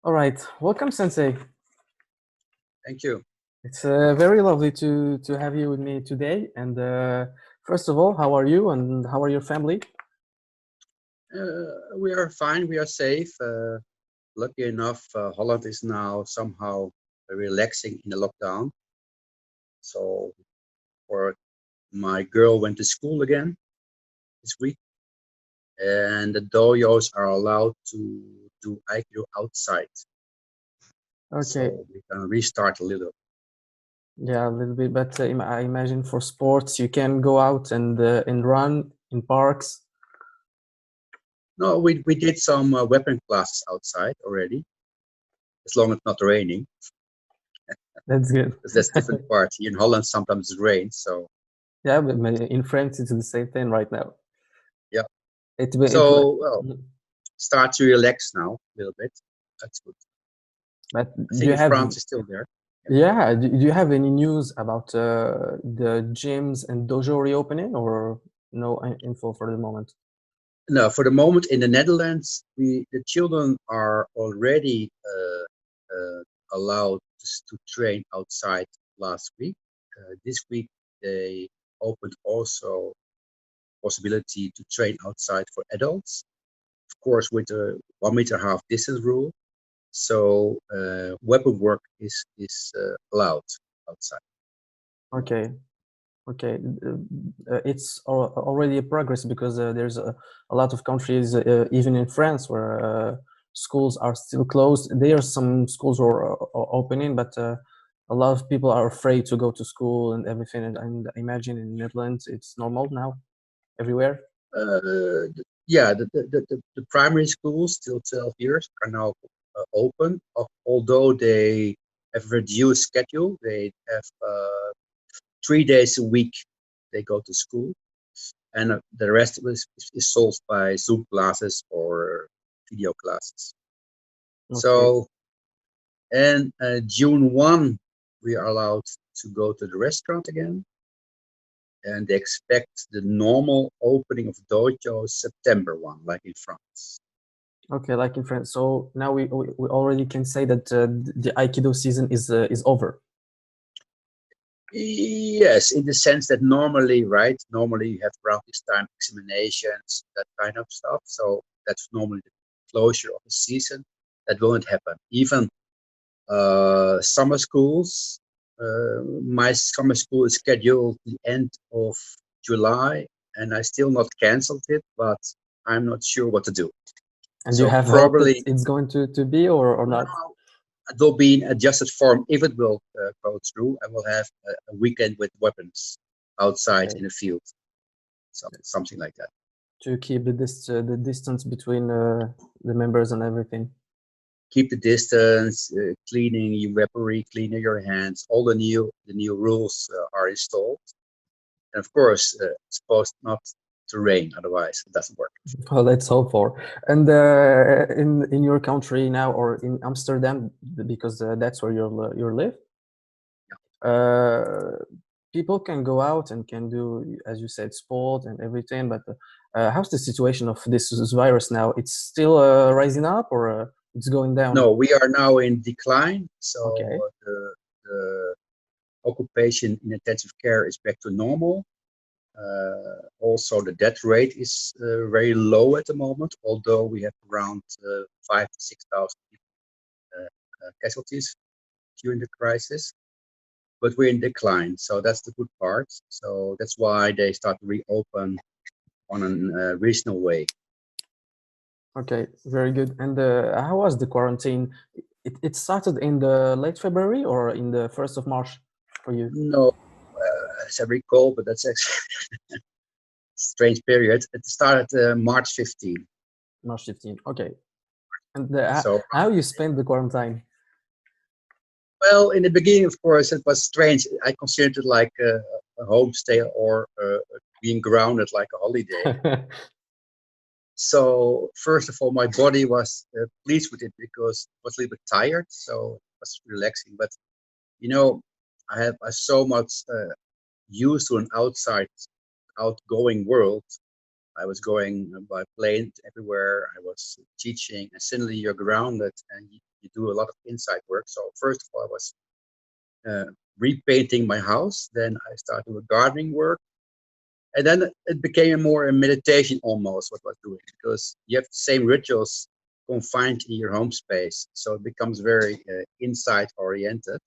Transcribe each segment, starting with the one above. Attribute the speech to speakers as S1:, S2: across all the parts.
S1: All right, welcome, Sensei.
S2: Thank you.
S1: It's very lovely to have you with me today. And first of all, how are you and how are your family?
S2: We are fine. We are safe. Lucky enough, Holland is now somehow relaxing in the lockdown. So, for my girl went to school again this week, and the dojos are allowed to do Aikido outside.
S1: Okay,
S2: So we can restart a little.
S1: yeah, a little bit, but I imagine for sports you can go out and run in parks.
S2: No, we did some weapon classes outside already, as long as it's not raining.
S1: That's good.
S2: Because that's different part. Here in Holland, sometimes it rains. So
S1: Yeah, but in France it's the same thing right now.
S2: yeah.
S1: It
S2: So well, start to relax now a little bit. That's good.
S1: but
S2: I
S1: do
S2: think
S1: you
S2: in
S1: have
S2: France is still there.
S1: yeah, do you have any news about the gyms and dojo reopening or no info for the moment?
S2: No, for the moment in the Netherlands, the children are already allowed to train outside last week. This week they opened also possibility to train outside for adults, of course with a 1 meter half distance rule. So weapon work is allowed outside.
S1: Okay. Okay, it's already a progress because there's a lot of countries, even in France, where schools are still closed. There are some schools who are opening, but a lot of people are afraid to go to school and everything. And I imagine in Netherlands, it's normal now everywhere.
S2: Yeah, the primary schools till 12 years are now open, although they have reduced schedule. They have 3 days a week they go to school, and the rest is solved by Zoom classes or video classes.
S1: Okay,
S2: So, and June 1, we are allowed to go to the restaurant again, and they expect the normal opening of dojo September 1, like in France.
S1: okay, like in France. So now we already can say that the Aikido season is over.
S2: Yes, in the sense that normally, right? Normally you have around this time examinations, that kind of stuff. So that's normally the closure of the season. That won't happen. Even summer schools. My summer school is scheduled the end of July, and I still not canceled it, but I'm not sure what to do.
S1: And you
S2: So
S1: have hope that
S2: probably
S1: it's going to be or not?
S2: now it will be in adjusted form. If it will go through, I will have a weekend with weapons outside
S1: Okay.
S2: in the field, something like that.
S1: To keep the distance between the members and everything.
S2: Keep the distance, cleaning your weaponry, cleaning your hands. All the new rules are installed, and of course, it's supposed not to rain, otherwise it doesn't work.
S1: Well, let's hope for. And in your country now, or in Amsterdam, because that's where you live, uh, people can go out and can do, as you said, sport and everything. But how's the situation of this virus now? It's still rising up, or it's going down?
S2: No, we are now in decline,
S1: Okay.
S2: so the occupation in intensive care is back to normal. Also, the death rate is very low at the moment, although we have around 5 to 6,000 casualties during the crisis. But we're in decline, so that's the good part. So that's why they start to reopen on a reasonable way.
S1: Okay, very good. And how was the quarantine? It started in the late February or in the 1st of March for you?
S2: No, as I recall, but that's actually a strange period. It started March 15.
S1: March 15. Okay. And
S2: So,
S1: how you spend the quarantine?
S2: well, in the beginning, of course, it was strange. I considered it like a homestay or being grounded like a holiday. So, first of all, my body was pleased with it because it was a little bit tired, so it was relaxing. But you know, I so much used to an outgoing world I was going by plane everywhere. I was teaching, and suddenly you're grounded and you do a lot of inside work. So first of all, I was repainting my house. Then I started with gardening work. And then it became more a meditation almost what I was doing, because you have the same rituals confined in your home space. So it becomes very inside oriented.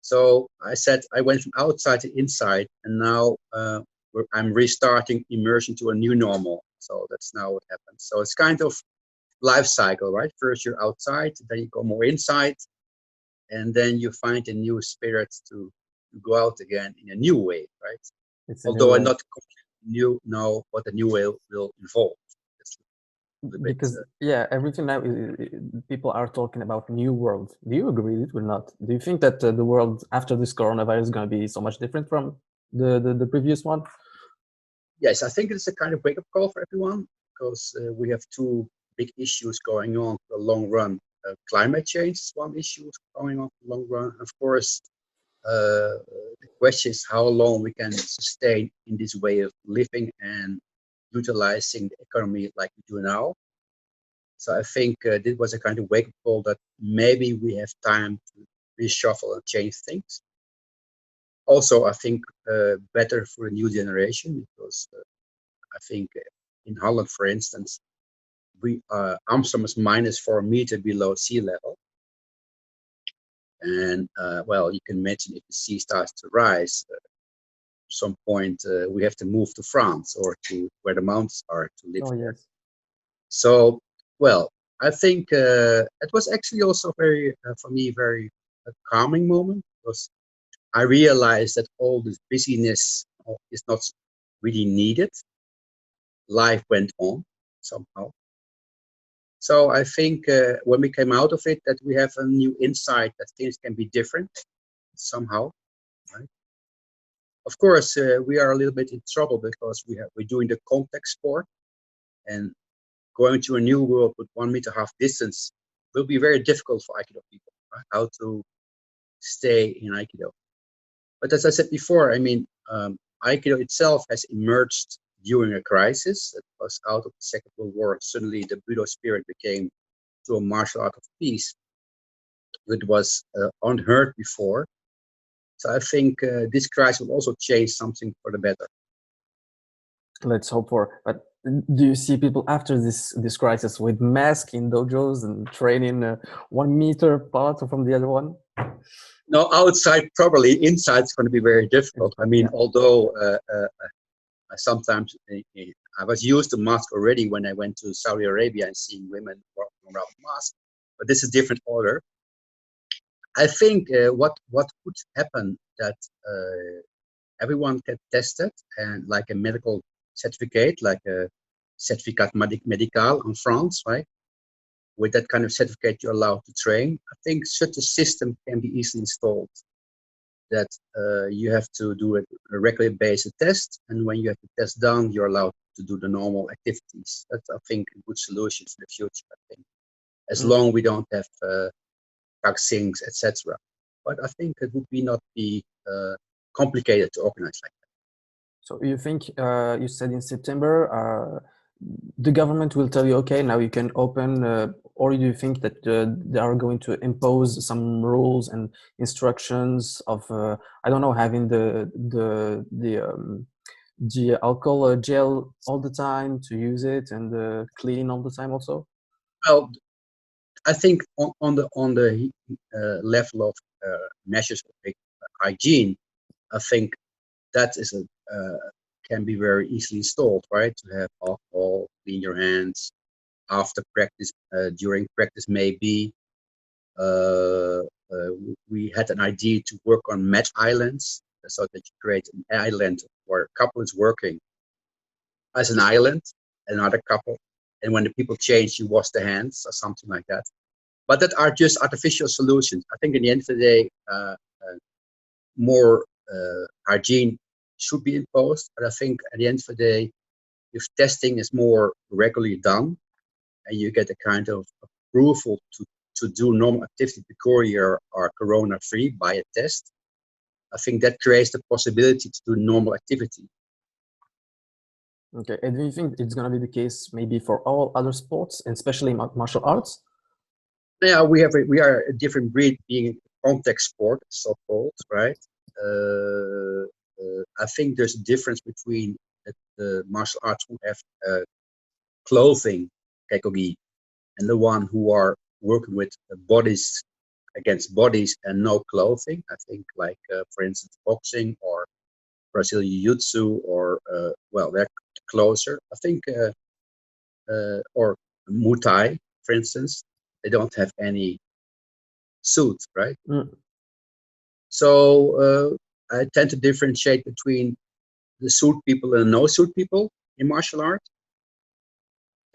S2: So I said I went from outside to inside, and now I'm restarting immersion to a new normal. So that's now what happens. So it's kind of life cycle, right? First you're outside, then you go more inside, and then you find a new spirit to go out again in a new way, right?
S1: It's a new
S2: Although I
S1: way.
S2: not completely know what the new way will involve. It's a bit,
S1: Because yeah, everything now people are talking about new world. Do you agree with it or not? Do you think that the world after this coronavirus is going to be so much different from the previous one?
S2: yes, I think it's a kind of wake-up call for everyone, because we have two big issues going on for the long run. Climate change is one issue going on for the long run. Of course, the question is how long we can sustain in this way of living and utilizing the economy like we do now. So I think this was a kind of wake-up call that maybe we have time to reshuffle and change things. Also, I think better for a new generation, because I think in Holland, for instance, Amsterdam is -4 meters below sea level. And well, you can imagine if the sea starts to rise, at some point we have to move to France or to where the mountains are to live
S1: Oh
S2: there.
S1: yes.
S2: So, well, I think it was actually also very, for me, very calming moment, because I realized that all this busyness is not really needed. Life went on somehow. So I think when we came out of it, that we have a new insight that things can be different somehow. Right? Of course, we are a little bit in trouble because we're doing the contact sport, and going to a new world with 1.5 meter distance will be very difficult for Aikido people. Right? How to stay in Aikido. But as I said before, I mean, Aikido itself has emerged during a crisis. It was out of the Second World War. Suddenly, the Budo spirit became to a martial art of peace. It was unheard before. So I think this crisis will also change something for the better.
S1: Let's hope for. But do you see people after this crisis with masks in dojos and training 1 meter apart from the other one?
S2: No, outside probably. Inside it's going to be very difficult. I mean,
S1: yeah.
S2: although sometimes I was used to mask already when I went to Saudi Arabia and seeing women walking around with masks, but this is different order. I think what could happen that everyone get tested, and like a medical certificate, like a certificat médical in France, right? With that kind of certificate, you're allowed to train. I think such a system can be easily installed. That you have to do a regular basis test, and when you have the test done, you're allowed to do the normal activities. That's, I think, a good solution for the future. I think, as long we don't have vaccines, etc. But I think it would not be complicated to organize like that.
S1: So you think you said in September the government will tell you, okay, now you can open, or do you think that they are going to impose some rules and instructions of I don't know, having the alcohol gel all the time to use it, and cleaning all the time also?
S2: Well, I think on the level of measures of hygiene, I think that is can be very easily installed, right? To have alcohol, clean your hands after practice, during practice, maybe. We had an idea to work on mat islands, so that you create an island where a couple is working as an island, another couple, and when the people change, you wash the hands or something like that. But that are just artificial solutions. I think in the end of the day, more hygiene should be imposed. But I think at the end of the day, if testing is more regularly done, and you get a kind of approval to do normal activity because you are corona-free by a test, I think that creates the possibility to do normal activity.
S1: Okay, and do you think it's going to be the case maybe for all other sports, and especially martial arts?
S2: Yeah, we are a different breed, being a contact sport, so called, right? I think there's a difference between the martial arts who have clothing, keikogi, and the one who are working with bodies against bodies and no clothing. I think, like for instance, boxing or Brazilian Jiu-Jitsu, or well, they're closer. I think, or Muay Thai, for instance, they don't have any suit, right?
S1: Mm.
S2: So I tend to differentiate between the suit people and no suit people in martial art.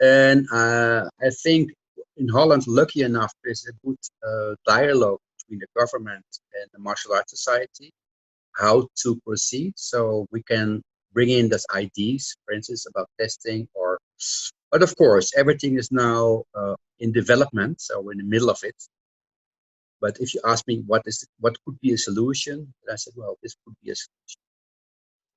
S2: And I think in Holland, lucky enough, there's a good dialogue between the government and the martial arts society, how to proceed. So we can bring in those ideas, for instance, about testing, or, but of course, everything is now in development, so we're in the middle of it. But if you ask me what could be a solution, I said, well, this could be a solution.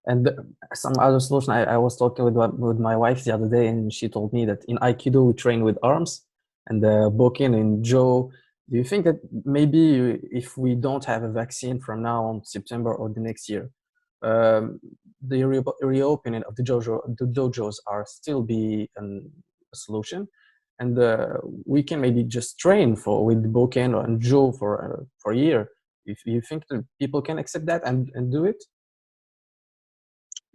S1: And some other solution, I was talking with my wife the other day, and she told me that in Aikido we train with arms, and Boken and Jo. Do you think that maybe if we don't have a vaccine from now on September or the next year, the reopening of the dojos are still be a solution, and we can maybe just train with Boken and Jo for a year? If you think that people can accept that and do it?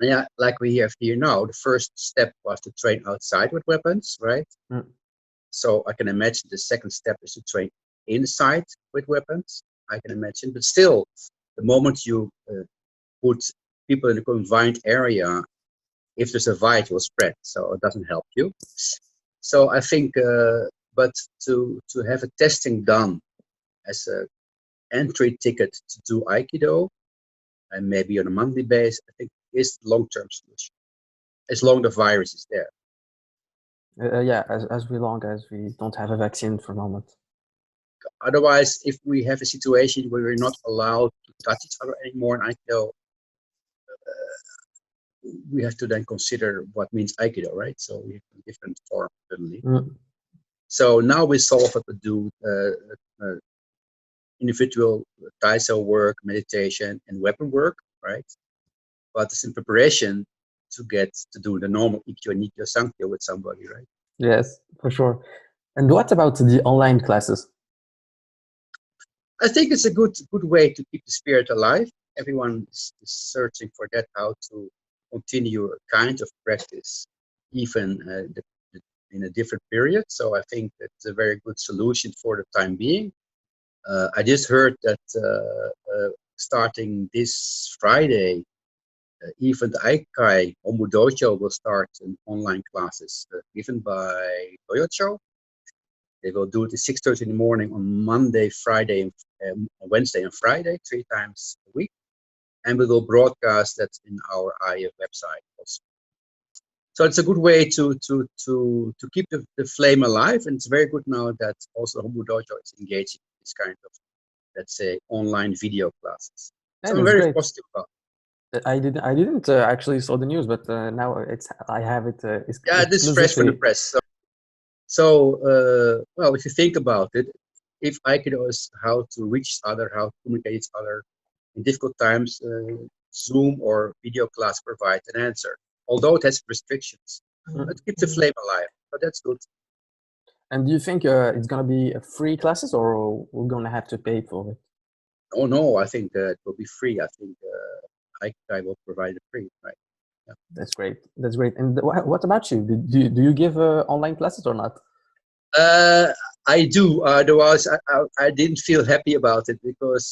S2: Yeah, like we have here now, the first step was to train outside with weapons, right?
S1: Mm.
S2: So I can imagine the second step is to train inside with weapons, I can imagine. But still, the moment you put people in a confined area, if there's a virus, it will spread. So it doesn't help you. So I think, but to have a testing done as an entry ticket to do Aikido, and maybe on a monthly basis, I think is the long-term solution, as long as the virus is there.
S1: Yeah, as long as we don't have a vaccine for the moment.
S2: Otherwise, if we have a situation where we're not allowed to touch each other anymore in Aikido, we have to then consider what means Aikido, right? So we have a different form suddenly.
S1: Mm.
S2: So now we solve it to do individual Taiso work, meditation, and weapon work, right? But it's in preparation to get to do the normal Ikkyo, Nikkyo, Sankyo with somebody, right?
S1: Yes, for sure. And what about the online classes?
S2: I think it's a good way to keep the spirit alive. Everyone is searching for that, how to continue a kind of practice, even in a different period. So I think it's a very good solution for the time being. I just heard that starting this Friday, even the Aikai Dojo will start an online classes given by Toyocho. They will do it at 6:30 in the morning on Monday, Friday, Wednesday and Friday, 3 times a week. And we will broadcast that in our IF website also. So it's a good way to keep the flame alive. And it's very good now that also Hombu Dojo is engaging in this kind of, let's say, online video classes.
S1: Yeah,
S2: So I'm very positive about it.
S1: I didn't actually saw the news, but now I have it.
S2: Yeah, this is fresh from the press. So well, if you think about it, if Aikido is how to reach other, how to communicate each other in difficult times, Zoom or video class provides an answer. Although it has restrictions, it keeps the flame alive. But that's good.
S1: And do you think it's gonna be free classes, or we're gonna have to pay for it?
S2: Oh no, I think it will be free. I think Aikido will provide it free, right? Yeah.
S1: That's great. That's great. And what about you? Do you give online classes or not?
S2: I do. Otherwise, I didn't feel happy about it because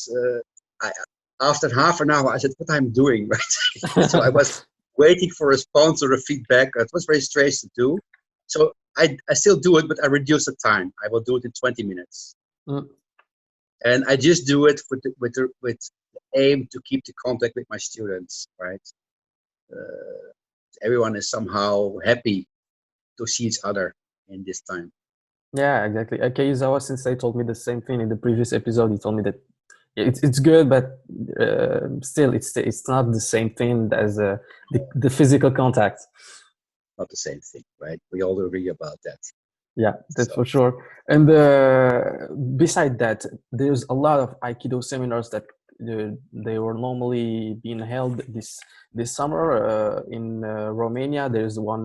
S2: after half an hour, I said, "What I'm doing?" Right. So I was waiting for a response or a feedback. It was very strange to do. So I still do it, but I reduce the time. I will do it in 20 minutes.
S1: Mm.
S2: And I just do it with the aim to keep the contact with my students, right? Everyone is somehow happy to see each other in this time.
S1: Yeah, exactly. Izawa Sensei told me the same thing in the previous episode. He told me that it's good, but still it's not the same thing as the physical contact.
S2: not the same thing, right? We all agree about that.
S1: Yeah, that's
S2: So
S1: for sure. And beside that, there's a lot of Aikido seminars that they were normally being held this summer in Romania. There's one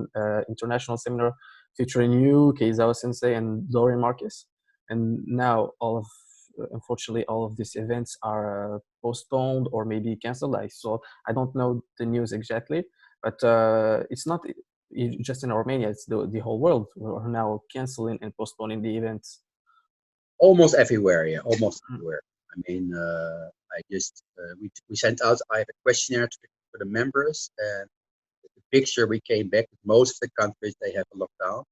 S1: international seminar featuring you, Keizawa Sensei, and Dorian Marcus. And now unfortunately, all of these events are postponed or maybe canceled. So I don't know the news exactly, but it's not just in Romania, it's the whole world. We're now canceling and postponing the events.
S2: almost everywhere, yeah, almost
S1: Mm.
S2: everywhere. I mean, I just we sent out. I have a questionnaire to the members, and the picture we came back with most of the countries they have a lockdown.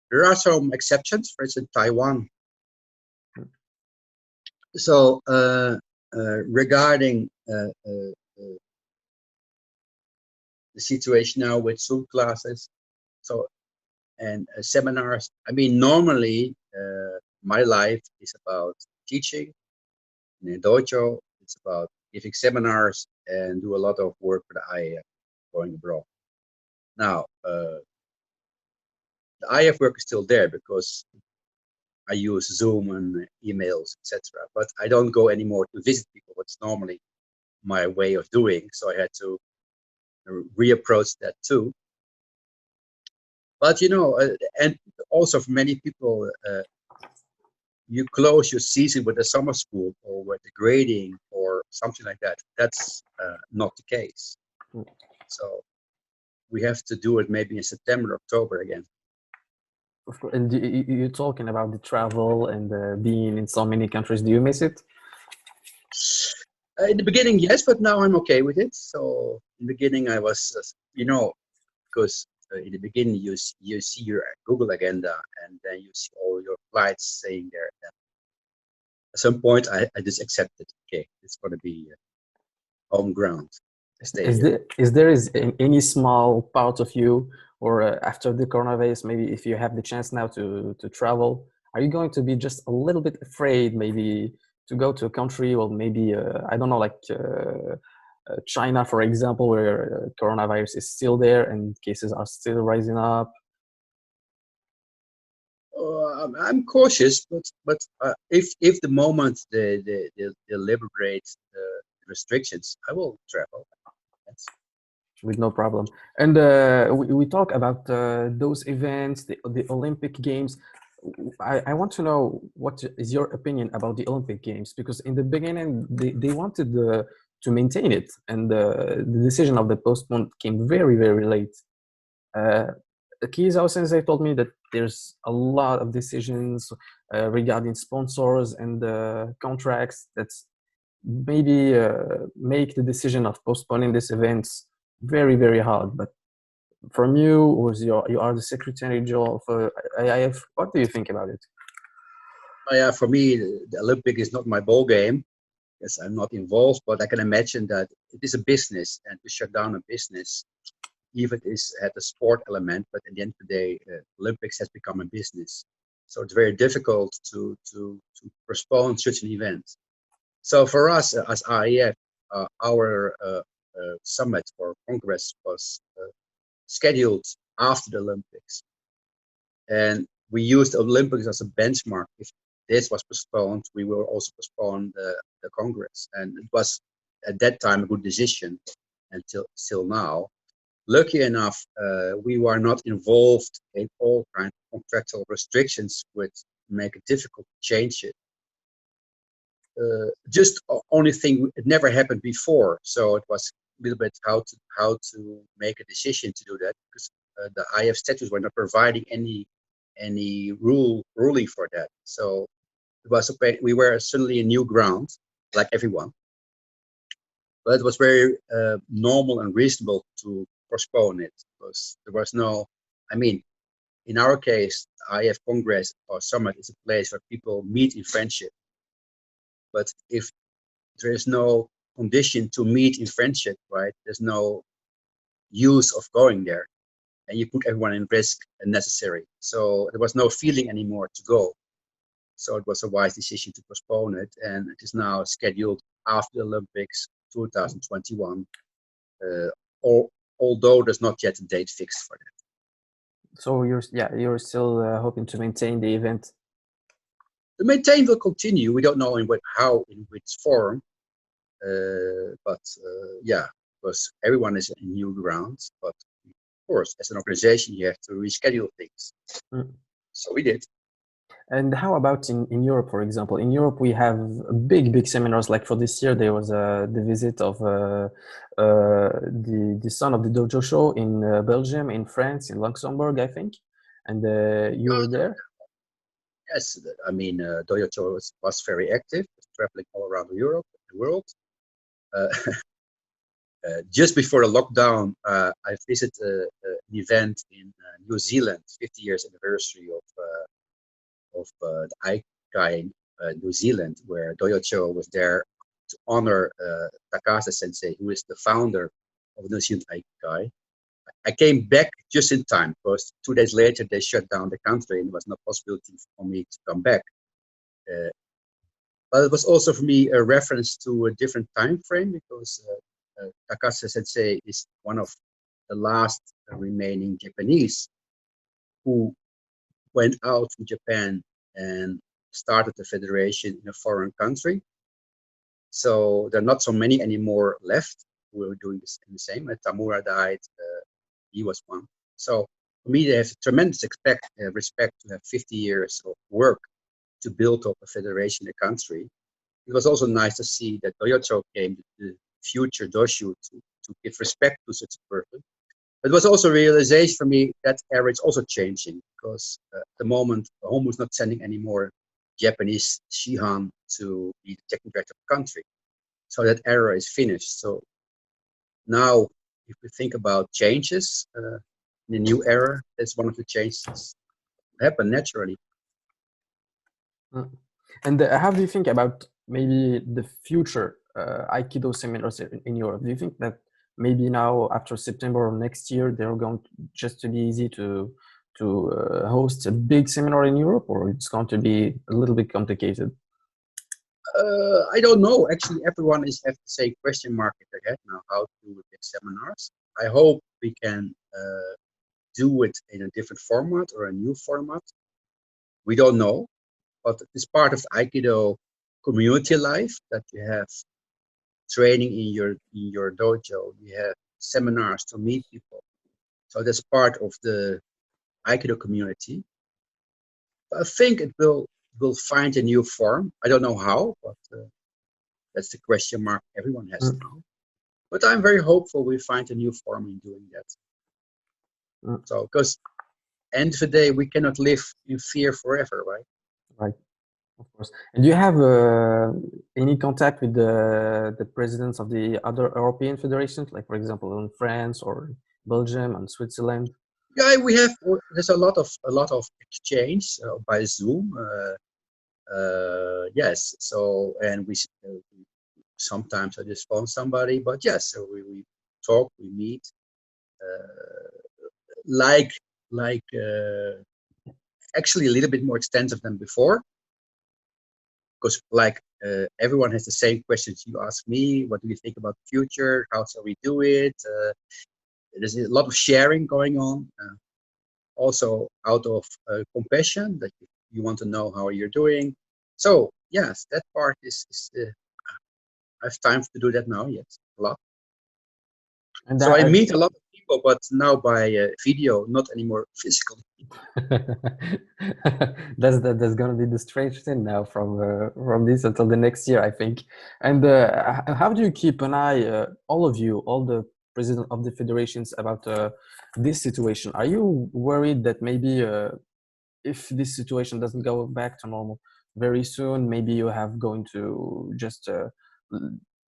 S2: There are some exceptions, for instance, Taiwan. So regarding the situation now with Zoom classes, so and seminars. I mean, normally my life is about teaching in a dojo. It's about giving seminars and do a lot of work for the IAF going abroad. Now, the IAF work is still there because I use Zoom and emails, etc. But I don't go anymore to visit people. What's normally my way of doing. So I had to reapproach that too. But you know, and also for many people, you close your season with a summer school or with the grading or something like that. That's not the case. So we have to do it maybe in September, October again.
S1: And you're talking about the travel and being in so many countries. Do you miss it?
S2: In the beginning, yes, but now I'm okay with it. So in the beginning, I was, you know, because in the beginning you see your Google agenda and then you see all your flights saying there. And at some point, I just accepted. Okay, it's going to be home ground. Stay here.
S1: Is there any small part of you, or after the coronavirus, maybe if you have the chance now to travel, are you going to be just a little bit afraid, maybe to go to a country, or maybe I don't know, like China, for example, where coronavirus is still there and cases are still rising up?
S2: I'm cautious, but if the moment they liberate the restrictions, I will travel. That's,
S1: With no problem. And we talk about those events, the Olympic Games. I want to know what is your opinion about the Olympic Games, because in the beginning they wanted to maintain it, and the decision of the postpone came very, very late. Kizao Sensei told me that there's a lot of decisions regarding sponsors and contracts that's maybe make the decision of postponing these events very, very hard. But from you, you are the Secretary General of IIF, what do you think about it?
S2: yeah, for me, the Olympic is not my ball game. Yes, I'm not involved, but I can imagine that it is a business, and to shut down a business, even it is at a sport element, but at the end of the day, Olympics has become a business. So it's very difficult to postpone such an event. So for us as IEF, our summit or congress was scheduled after the Olympics. And we used the Olympics as a benchmark. If this was postponed, we will also postpone the Congress. And it was at that time a good decision until still now. Lucky enough, we were not involved in all kinds of contractual restrictions which make it difficult to change it. Just only thing, it never happened before, so it was a little bit how to make a decision to do that, because the IF statutes were not providing any ruling for that. So it was we were suddenly in new ground, like everyone, but it was very normal and reasonable to postpone it, because there was no, I mean, in our case, IF Congress or Summit is a place where people meet in friendship. But if there is no condition to meet in friendship, right? There's no use of going there, and you put everyone in risk unnecessary. So there was no feeling anymore to go. So it was a wise decision to postpone it, and it is now scheduled after the Olympics 2021. Although there's not yet a date fixed for that.
S1: So you're still hoping to maintain the event.
S2: The maintain will continue. We don't know in which form, but yeah, because everyone is in new grounds. But of course, as an organization, you have to reschedule things.
S1: Mm.
S2: So we did.
S1: And how about in Europe, for example? In Europe, we have big seminars. Like for this year, there was the visit of the son of the dojo show in Belgium, in France, in Luxembourg, I think. And you were there?
S2: Yes, I mean, dojo was very active, traveling all around Europe, the world. Just before the lockdown, I visited an event in New Zealand, 50 years anniversary of the Aikai New Zealand, where Doyocho was there to honor Takase Sensei, who is the founder of New Zealand Aikai. I came back just in time because 2 days later they shut down the country and there was no possibility for me to come back. But it was also for me a reference to a different time frame because Takase Sensei is one of the last remaining Japanese who went out from Japan and started the federation in a foreign country. So there are not so many anymore left who are doing this in the same. Tamura died, he was one. So for me, they have tremendous respect to have 50 years of work to build up a federation, a country. It was also nice to see that Doyocho came, the future Doshu, to give respect to such a person. It was also a realization for me that era is also changing because at the moment, Home is not sending any more Japanese Shihan to be the technical director of the country. So that era is finished. So now, if we think about changes in the new era, that's one of the changes that happen naturally.
S1: And how do you think about maybe the future Aikido seminars in Europe? Do you think that maybe now after September of next year they're going to be easy to host a big seminar in Europe, or it's going to be a little bit complicated?
S2: I don't know. Actually, everyone is have the same question mark in their head now. How to do big seminars? I hope we can do it in a different format or a new format. We don't know, but it's part of Aikido community life that you have training in your dojo. You have seminars to meet people. So that's part of the Aikido community. I think it will find a new form. I don't know how, but that's the question mark everyone has now. But I'm very hopeful we find a new form in doing that. So, because end of the day, we cannot live in fear forever, right?
S1: Right, of course. And do you have any contact with the presidents of the other European federations, like for example in France or Belgium and Switzerland?
S2: Yeah, we have. There's a lot of exchange by Zoom. Yes. So, and we sometimes I just phone somebody, but yes, so we talk, we meet, actually a little bit more extensive than before, because everyone has the same questions you ask me. What do you think about the future? How shall we do it? There's a lot of sharing going on. Also out of compassion that you want to know how you're doing. So yes, that part is I have time to do that now. Yes, a lot. And so I meet a lot of people, but now by video, not anymore physically.
S1: That's gonna be the strange thing now from this until the next year, I think. And how do you keep an eye, all of you, all the president of the federations, about this situation? Are you worried that maybe if this situation doesn't go back to normal very soon, maybe you have going to just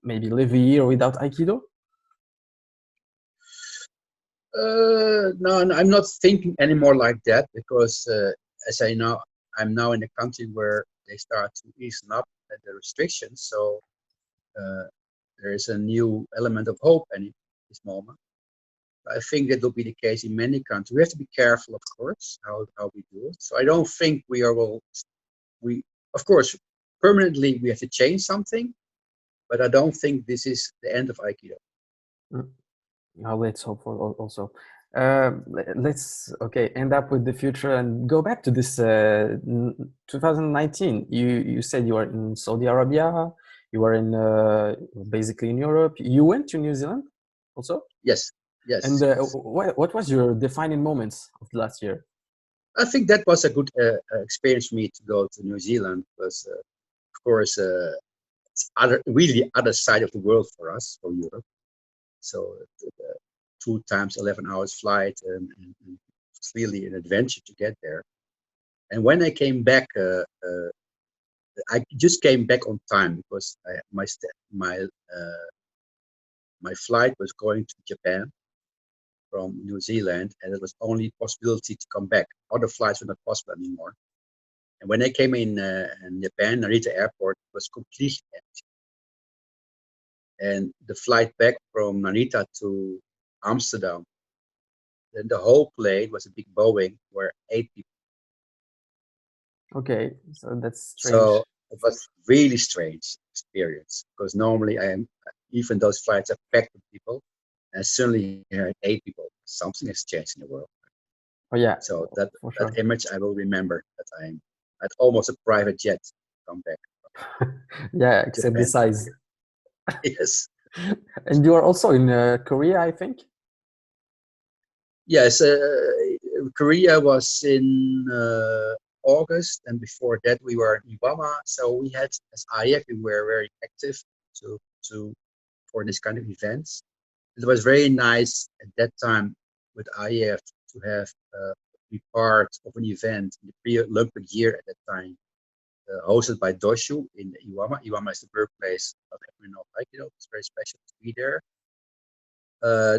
S1: maybe live a year without Aikido?
S2: No, I'm not thinking anymore like that, because as I know, I'm now in a country where they start to ease up the restrictions. So there is a new element of hope at this moment. I think that will be the case in many countries. We have to be careful, of course, how we do it. So I don't think of course, permanently we have to change something, but I don't think this is the end of Aikido.
S1: Now let's hope for also. Let's end up with the future and go back to this 2019. You said you were in Saudi Arabia. You were in basically in Europe. You went to New Zealand also.
S2: Yes, yes.
S1: And what was your defining moments of the last year?
S2: I think that was a good experience for me to go to New Zealand. Because of course it's really the other side of the world for us, for Europe. So 2 times 11 hours flight, and it's really an adventure to get there. And when I came back, I just came back on time because my flight was going to Japan from New Zealand, and it was only possibility to come back. Other flights were not possible anymore. And when I came in Japan, Narita Airport was completely empty. And the flight back from Narita to Amsterdam, then the whole plane was a big Boeing, where 8 people.
S1: Okay, so that's strange.
S2: So it was really strange experience, because normally even those flights are packed with people, and suddenly here at 8 people. Something has changed in the world.
S1: Oh yeah.
S2: So that
S1: sure.
S2: image I will remember, that I'm at almost a private jet to come back.
S1: Yeah, except the size.
S2: Yes.
S1: And you are also in Korea, I think.
S2: Yes, Korea was in August, and before that we were in Iwama. So we had, as IF, we were very active for this kind of events. It was very nice at that time with IF to have be part of an event in the pre-Olympic year at that time, hosted by Doshu in Iwama. Iwama is the birthplace of Aikido. It's very special to be there.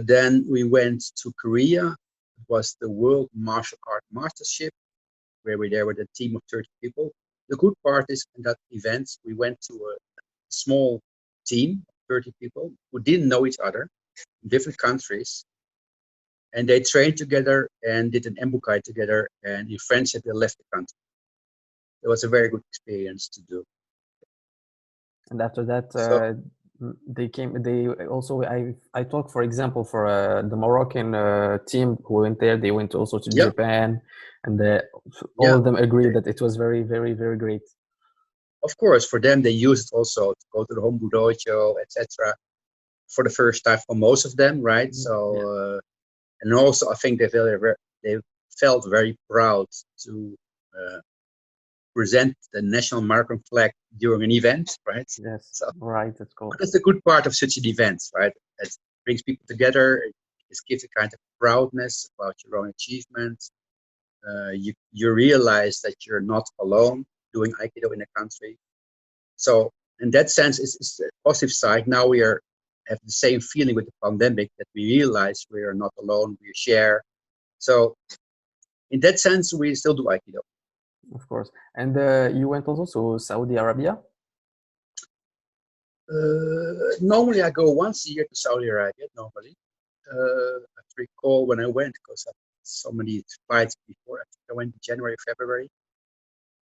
S2: Then we went to Korea. It was the World Martial Art Mastership, where we there with a team of 30 people. The good part is in that event, we went to a small team of 30 people who didn't know each other in different countries. And they trained together and did an embukai together, and in friendship they left the country. It was a very good experience to do.
S1: And after that,
S2: So,
S1: they also, I talk, for example, for the Moroccan team who went there. They went also to Japan, and all of them agreed that it was very, very, very great.
S2: Of course, for them, they used it also to go to the Hombu Dojo, etc. for the first time for most of them, right? So, and also I think they felt very proud to present the national Moroccan flag during an event, right?
S1: Yes,
S2: so,
S1: right, that's cool.
S2: That's the good part of such an event, right? It brings people together. It gives a kind of proudness about your own achievement. You realize that you're not alone doing Aikido in a country. So in that sense, it's a positive side. Now we have the same feeling with the pandemic, that we realize we are not alone, we share. So in that sense, we still do Aikido.
S1: Of course. And you went also to Saudi Arabia?
S2: Normally I go once a year to Saudi Arabia, normally. I recall when I went, because I had so many flights before. I think I went in January, February.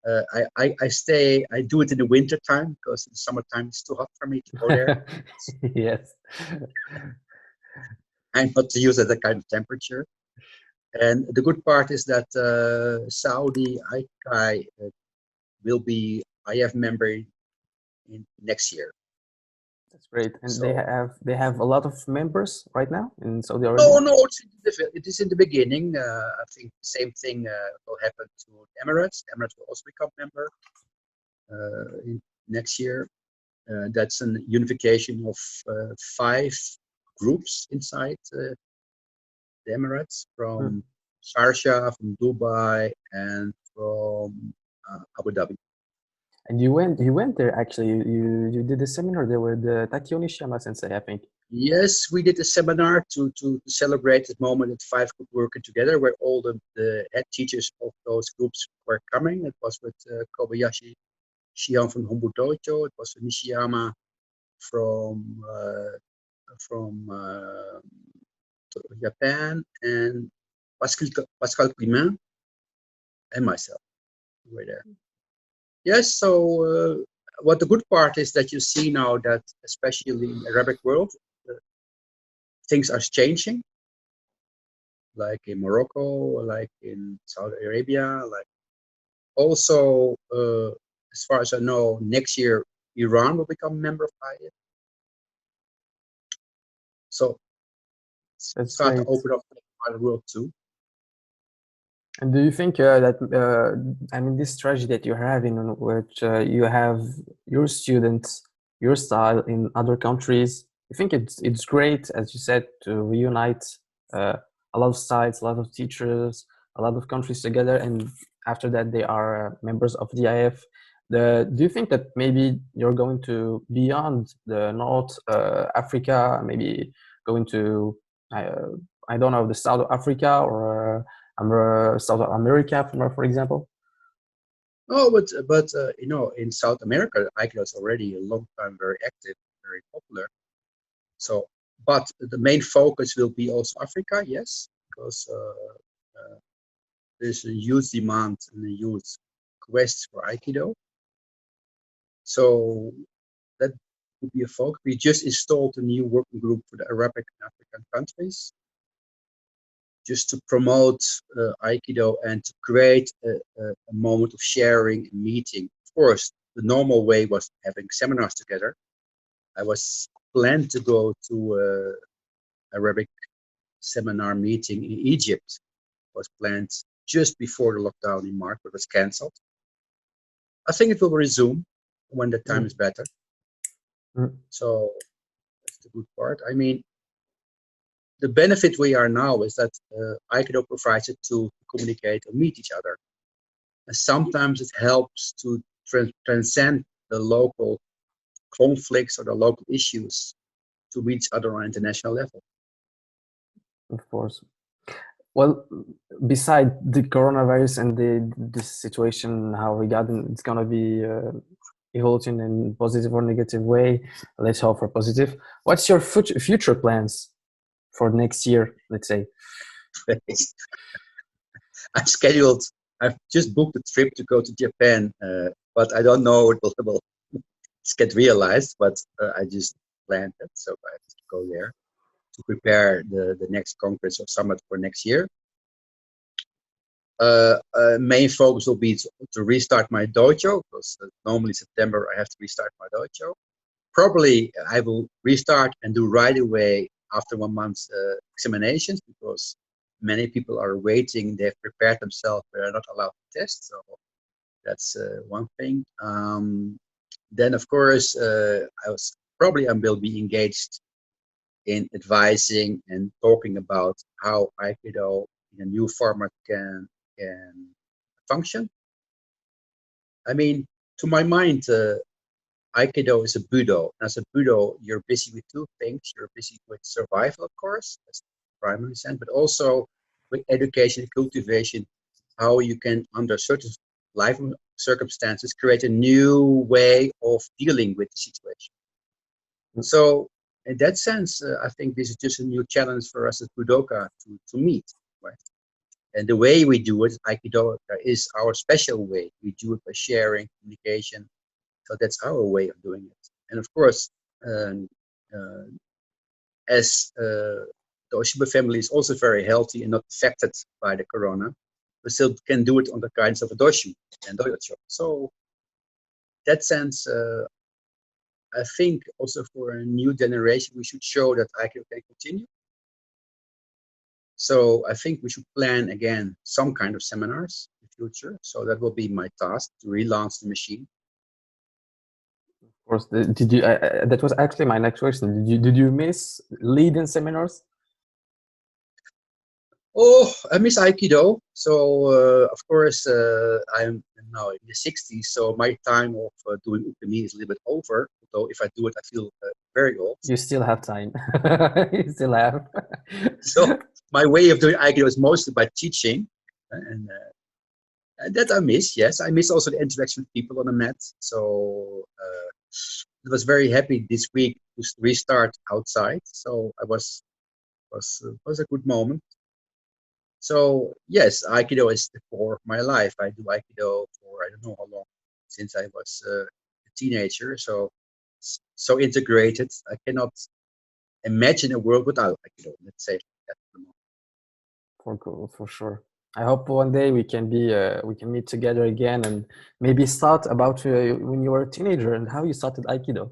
S2: I do it in the winter time, because in the summertime it's too hot for me to go there.
S1: Yes.
S2: I'm not used to that kind of temperature. And the good part is that Saudi Aiki will be IF member in next year.
S1: That's great. And so, they have a lot of members right now in Saudi Arabia?
S2: No, it is in the beginning. I think the same thing will happen to the Emirates. Emirates will also become member in next year. That's a unification of 5 groups inside the Emirates, from Sharjah, from Dubai, and from Abu Dhabi.
S1: And you went there actually. You did a seminar there with Takio Nishiyama Sensei, I think.
S2: Yes, we did a seminar to celebrate the moment that 5 groups working together, where all the head teachers of those groups were coming. It was with Kobayashi Shihan from Hombu Dojo. It was with Nishiyama from Japan, and Pascal Climent, and myself were there. Yes, so what the good part is that you see now that, especially in the Arabic world, things are changing. like in Morocco, like in Saudi Arabia, like also, as far as I know, next year Iran will become a member of IAF. So
S1: That's
S2: start to
S1: great.
S2: open up to the wider world too.
S1: And do you think that I mean this strategy that you're having, in which you have your students, your style in other countries, you think it's great, as you said, to reunite uh, a lot of styles, a lot of teachers, a lot of countries together, and after that they are members of the IF. Do you think that maybe you're going to beyond the North Africa, maybe going to I don't know, the South of Africa or South America, for example?
S2: Oh, but you know, in South America, Aikido is already a long time very active, very popular. So, but the main focus will be also Africa, yes, because there's a huge demand and a huge quest for Aikido. So that would be a focus. We just installed a new working group for the Arabic and African countries, just to promote Aikido and to create a moment of sharing and meeting. Of course, the normal way was having seminars together. I was planned to go to Arabic seminar meeting in Egypt. It was planned just before the lockdown in March, but was cancelled. I think it will resume when the time is better. So that's the good part. I mean, the benefit we are now is that Aikido provides a tool to communicate and meet each other. And sometimes it helps to transcend the local conflicts or the local issues to meet each other on an international level.
S1: Of course. Well, beside the coronavirus and this situation, how regarding it's gonna be evolving in positive or negative way, let's hope for positive. What's your future plans for next year, let's say?
S2: I've scheduled, I've just booked a trip to go to Japan, but I don't know it will get realized, but I just planned it, so I have to go there to prepare the next conference or summit for next year. Main focus will be to restart my dojo, because normally September I have to restart my dojo. Probably I will restart and do right away after 1 month examinations, because many people are waiting. They've prepared themselves, but are not allowed to test. So that's one thing. Then of course I will be engaged in advising and talking about how Aikido in a new format can function. I mean, to my mind, Aikido is a Budo. As a Budo, you're busy with two things. You're busy with survival, of course, that's the primary sense, but also with education and cultivation, how you can, under certain life circumstances, create a new way of dealing with the situation. So in that sense, I think this is just a new challenge for us as Budoka to meet, right? And the way we do it, Aikido is our special way. We do it by sharing, communication. So that's our way of doing it. And of course, as the Oshiba family is also very healthy and not affected by the corona, we still can do it on the kinds of a doshu and dojo. So that sense, I think also for a new generation, we should show that Aikido can continue. So I think we should plan again some kind of seminars in the future. So that will be my task, to relaunch the machine.
S1: Of course, did you? That was actually my next question. Did you miss leading seminars?
S2: Oh, I miss Aikido. So of course I'm now in the 60s, so my time of doing ukemi is a little bit over. Although if I do it, I feel very old.
S1: You still have time. You still have.
S2: So my way of doing Aikido is mostly by teaching, and that I miss. Yes, I miss also the interaction with people on the mat. So I was very happy this week to restart outside. So I was a good moment. So yes, Aikido is the core of my life. I do Aikido for I don't know how long, since I was a teenager. So integrated. I cannot imagine a world without Aikido. Let's say that.
S1: for sure. I hope one day we can meet together again and maybe start about when you were a teenager and how you started Aikido.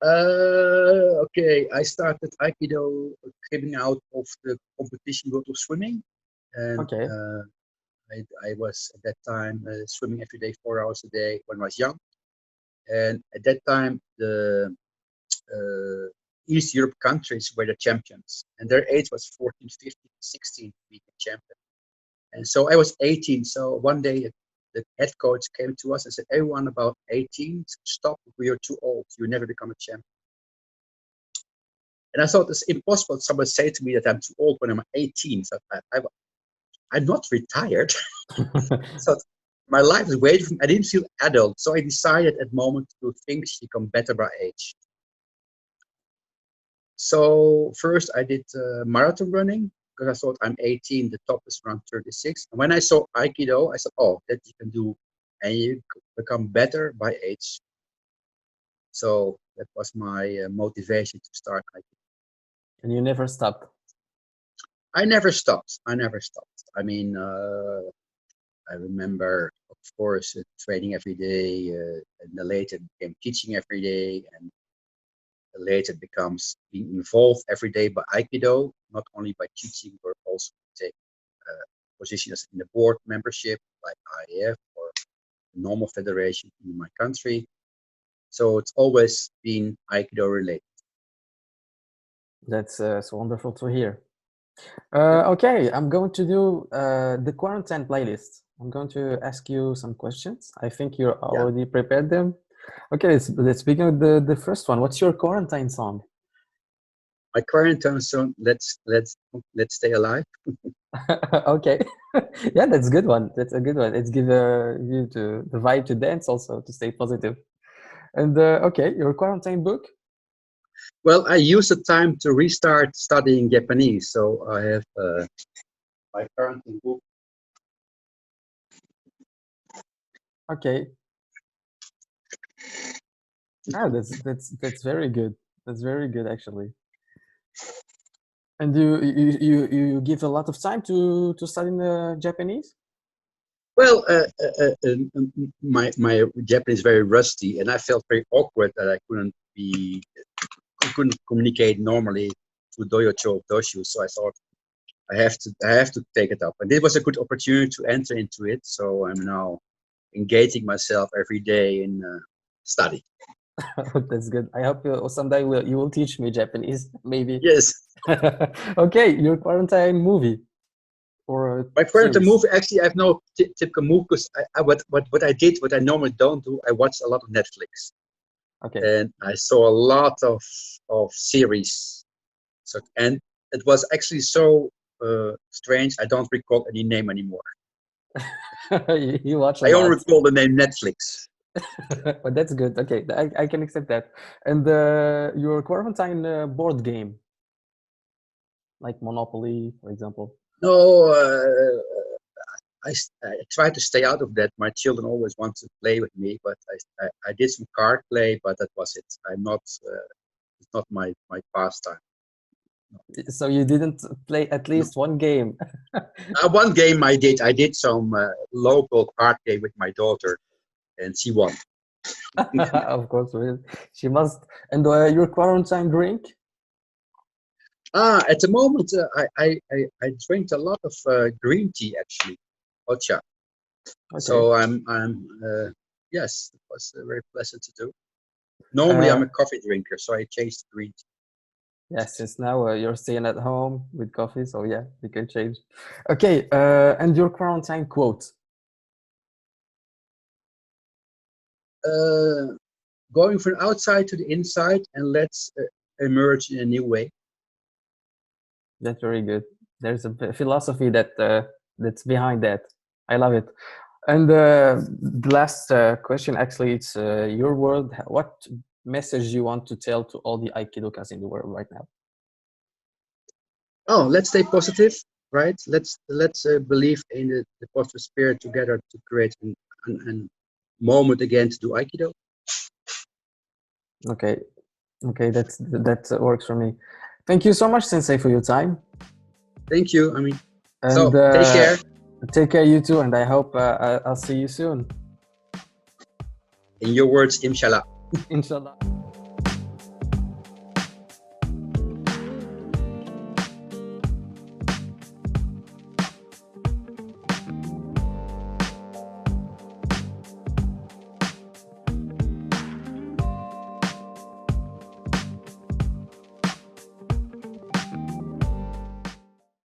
S2: Okay, I started Aikido coming out of the competition world of swimming, and
S1: Okay.
S2: I was at that time swimming every day, 4 hours a day when I was young. And at that time, the East Europe countries were the champions, and their age was 14, 15, 16 to be the champion. And so I was 18. So one day the head coach came to us and said, everyone about 18, stop, we are too old, you never become a champion. And I thought it's impossible someone say to me that I'm too old when I'm 18. So I'm not retired. So my life is waiting for me. I didn't feel adult. So I decided at the moment to things become better by age. So first I did marathon running because I thought I'm 18, the top is around 36. And when I saw Aikido, I said, oh, that you can do and you become better by age. So that was my motivation to start Aikido.
S1: And you never stopped?
S2: I never stopped. I mean, I remember, of course, training every day, and later became teaching every day, and later becomes being involved every day by Aikido, not only by teaching, but also take positions in the board membership, like IAF or the normal federation in my country. So it's always been Aikido related.
S1: That's so wonderful to hear. Okay, I'm going to do the quarantine playlist. I'm going to ask you some questions. I think you already prepared them. Okay, let's begin with the first one. What's your quarantine song?
S2: My quarantine song, let's stay alive.
S1: Okay, yeah, that's a good one. That's a good one. It's give you the vibe to dance, also to stay positive. And okay, your quarantine book?
S2: Well, I use the time to restart studying Japanese, so I have my quarantine book.
S1: Okay. Ah, that's very good. That's very good, actually. And you give a lot of time to study Japanese?
S2: Well, my Japanese is very rusty, and I felt very awkward that I couldn't communicate normally through Doyocho Doshu. So I thought I have to take it up, and it was a good opportunity to enter into it. So I'm now engaging myself every day in study.
S1: That's good. I hope someday you will teach me Japanese, maybe.
S2: Yes.
S1: Okay, your quarantine movie or
S2: My quarantine
S1: series.
S2: movie, actually, I have no typical movie because what I did, what I normally don't do, I watch a lot of Netflix.
S1: Okay.
S2: And I saw a lot of series. So, and it was actually so strange, I don't recall any name anymore.
S1: You watch a
S2: I only
S1: lot.
S2: recall the name Netflix.
S1: But that's good. Okay, I can accept that. And your quarantine board game, like Monopoly, for example.
S2: No, I try to stay out of that. My children always want to play with me, but I did some card play, but that was it. I'm not. It's not my pastime.
S1: So you didn't play at least one game.
S2: One game I did. I did some local card game with my daughter, and she won.
S1: Of course, she must. And your quarantine drink?
S2: At the moment, I drink a lot of green tea actually, ocha.
S1: Okay.
S2: So I'm yes, it was very pleasant to do. Normally I'm a coffee drinker, so I changed to green tea.
S1: Yes, since now you're staying at home with coffee, so yeah, you can change. Okay, and your quarantine quote?
S2: Going from outside to the inside, and let's emerge in a new way.
S1: That's very good. There's a philosophy that's behind that. I love it. And the last question, actually, it's your word. What message you want to tell to all the Aikidokas in the world right now?
S2: Oh, let's stay positive, right? Let's believe in the positive spirit together to create a moment again to do Aikido.
S1: Okay, that works for me. Thank you so much, Sensei, for your time.
S2: Thank you. I mean,
S1: And
S2: so take care.
S1: Take care, you too. And I hope I'll see you soon.
S2: In your words, inshallah.
S1: Inshallah.